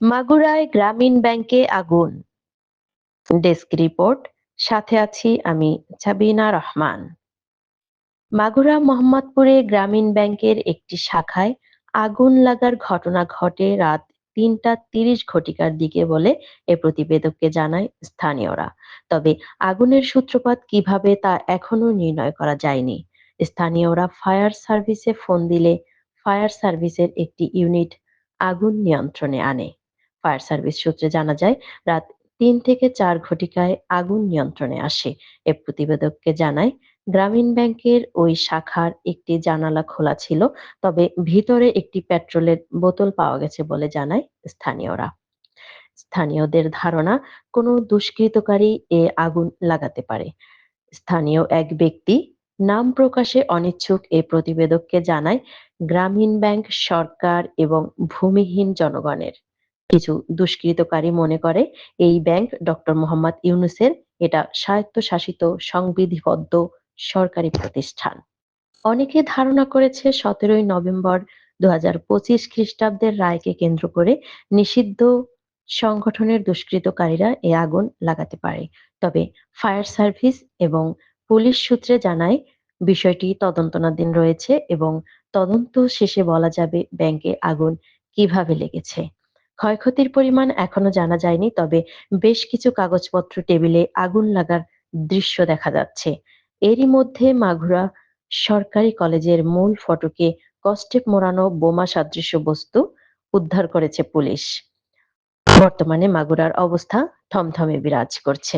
মাগুরায় গ্রামীণ ব্যাংকে আগুন। Desk report. সাথে আছি আমি সাবিনা রহমান। মাগুরা মোহাম্মদপুরে গ্রামীণ ব্যাংকের একটি শাখায় আগুন লাগার ঘটনা ঘটে রাত ৩টা ৩০ ঘটিকার দিকে বলে এ প্রতিবেদককে জানায় স্থানীয়রা। তবে আগুনের সূত্রপাত কিভাবে তা এখনো নির্ণয় করা যায়নি। স্থানীয়রা ফায়ার সার্ভিসে ফোন দিলে ফায়ার সার্ভিসের একটি ইউনিট আগুন নিয়ন্ত্রণে আনে। ফায়ার সার্ভিস সূত্রে জানা যায়, রাত ৩ থেকে ৪ ঘটিকায় আগুন নিয়ন্ত্রণে আসে। এ প্রতিবেদককে জানায়, গ্রামীণ ব্যাংকের ওই শাখার একটি জানালা খোলা ছিল, তবে ভিতরে একটি পেট্রোলের বোতল পাওয়া গেছে বলে জানায় স্থানীয়রা। স্থানীয়দের ধারণা, কোনো দুষ্কৃতকারী এ আগুন লাগাতে পারে। স্থানীয় এক ব্যক্তি নাম প্রকাশে অনিচ্ছুক এ প্রতিবেদককে জানায়, গ্রামীণ ব্যাংক সরকার এবং ভূমিহীন জনগণের। কিছু দুষ্কৃতকারী মনে করে এই ব্যাংক ডক্টর মোহাম্মদ ইউনূসের। এটা স্বায়ত্তশাসিত সংবিধিবদ্ধ সরকারি প্রতিষ্ঠান। অনেকে ধারণা করেছে ১৭ই নভেম্বর ২০২৫ খ্রিস্টাব্দের রায়কে কেন্দ্র করে নিষিদ্ধ সংগঠনের দুষ্কৃতকারীরা এ আগুন লাগাতে পারে। তবে ফায়ার সার্ভিস এবং পুলিশ সূত্রে জানায়, বিষয়টি তদন্তনাধীন রয়েছে এবং তদন্ত শেষে বলা যাবে ব্যাংকে আগুন কিভাবে লেগেছে। ক্ষয়ক্ষতির পরিমাণ এখনো জানা যায়নি, তবে বেশ কিছু কাগজপত্র টেবিলে আগুন লাগার দৃশ্য দেখা যাচ্ছে। এরই মধ্যে মাগুরা সরকারি কলেজের মূল ফটকে কষ্টেপ মোড়ানো বোমা সদৃশ বস্তু উদ্ধার করেছে পুলিশ। বর্তমানে মাগুরার অবস্থা থমথমে বিরাজ করছে।